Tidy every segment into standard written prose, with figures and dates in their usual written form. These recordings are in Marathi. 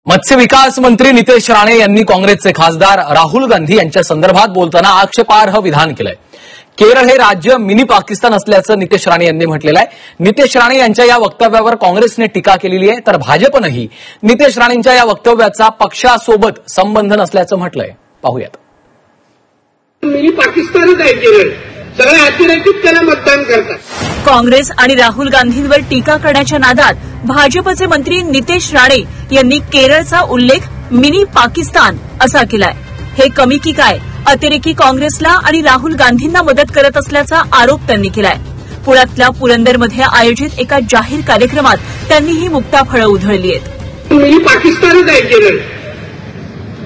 मत्स्य विकास मंत्री नितेश राणे यांनी काँग्रेसचे खासदार राहुल गांधी यांच्या संदर्भात बोलताना आक्षेपार्ह विधान केलंय। केरळ हे राज्य मिनी पाकिस्तान असल्याचं नितेश राणे यांनी म्हटलेलं आहे। नितेश राणे यांच्या या वक्तव्यावर काँग्रेसने टीका केलेली आहे, तर भाजपनंही नितेश राणेंच्या या वक्तव्याचा पक्षासोबत संबंध नसल्याचं म्हटलंय। पाहूयात। मिनी पाकिस्तानच आहे केरळ, सगळे अतिरेकीच त्याला मतदान करतात। काँग्रेस आणि राहुल गांधींवर टीका करण्याच्या नादात भाजपचे मंत्री नितेश राणे यांनी केरळचा उल्लेख मिनी पाकिस्तान असा केलाय। हे कमी की काय अतिरेकी काँग्रेसला आणि राहुल गांधींना मदत करत असल्याचा आरोप त्यांनी केलाय। पुण्यातल्या पुरंदरमध्ये आयोजित एका जाहीर कार्यक्रमात त्यांनी ही मुक्ताफळं उधळली आहेत। मिनी पाकिस्तानच आहे केरळ,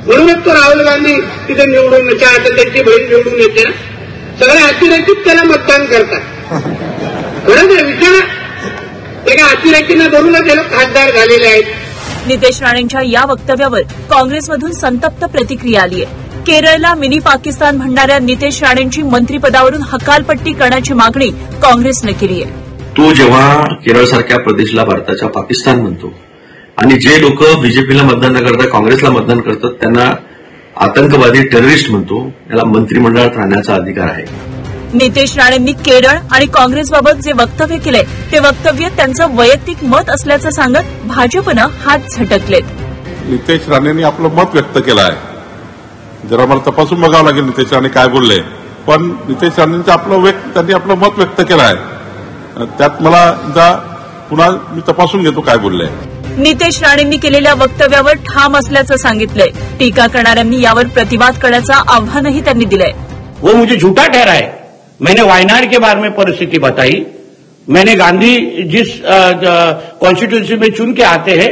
म्हणूनच तो राहुल गांधी तिथे निवडून येते, आता त्यांची बहीण निवडून येते, सगळे अतिरेकीच त्याला मतदान करतात। खरंच आहे, विचारा, एका अतिरेकीनं धरूनच त्याला खासदार झालेले आहेत। नितेश राणेंच्या या वक्तव्यावर काँग्रेसमधून संतप्त प्रतिक्रिया आली आहे। केरळला मिनी पाकिस्तान म्हणणाऱ्या नितेश राणेंची मंत्रिपदावरून हकालपट्टी करण्याची मागणी काँग्रेसनं केली आहे। तो जेव्हा केरळसारख्या प्रदेशला भारताच्या पाकिस्तान म्हणतो आणि जे लोक बीजेपीला मतदान न करता काँग्रेसला मतदान करतात त्यांना आतंकवादी टेररिस्ट म्हणतो, याला मंत्रिमंडळात राहण्याचा अधिकार आहे। नितेश राणेंनी केरळ आणि काँग्रेसबाबत जे वक्तव्य केलंय ते वक्तव्य त्यांचं वैयक्तिक मत असल्याचं सांगत भाजपनं हात झटकलेत। नितेश राणेंनी आपलं मत व्यक्त केलं आहे, जरा मला तपासून बघावं लागेल नितेश राणे काय बोलले, पण नितेश राणेंनी आपलं मत व्यक्त केलं आहे, त्यात मला पुन्हा मी तपासून घेतो काय बोलले। नितेश राणेंनी केलेल्या वक्तव्यावर ठाम असल्याचं सांगितलंय। टीका करणाऱ्यांनी यावर प्रतिवाद करण्याचं आव्हानही त्यांनी दिलंय। वो मुझे झूठा ठहराए। मैंने वायनाड के बारे में परिस्थिति बताई। मैंने गांधी जिस कॉन्स्टिट्यूंसी में चुन के आते हैं,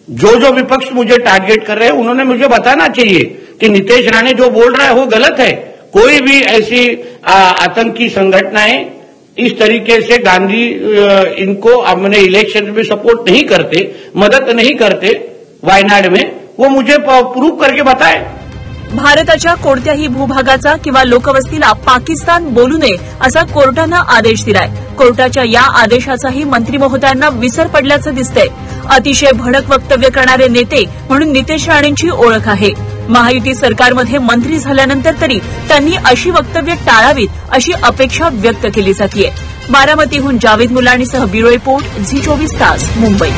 जो विपक्ष मुझे टारगेट कर रहे हैं, उन्होंने मुझे बताना चाहिए कि नितेश राणे जो बोल रहा है वो गलत है। कोई भी ऐसी आतंकी संगठनाएं इस तरीके से गांधी इनको अपने इलेक्शन में सपोर्ट नहीं करते, मदद नहीं करते वायनाड में, वो मुझे प्रूव करके बताए। भारताच्या कोणत्याही भूभागाचा किंवा लोकवस्तीला पाकिस्तान बोलू नये असा कोर्टानं आदेश दिलाय। कोर्टाच्या या आदेशाचाही मंत्री महोदयांना विसर पडल्याचं दिसतंय। अतिशय भडक वक्तव्य करणारे नेते म्हणून नितेश राणेंची ओळख आहे। महायुती सरकारमध्ये मंत्री झाल्यानंतर तरी त्यांनी अशी वक्तव्य टाळावीत अशी अपेक्षा व्यक्त केली जातेय। बारामतीहून जावेद मुलानीसह ब्युरो रिपोर्ट झी 24 तास, मुंबई।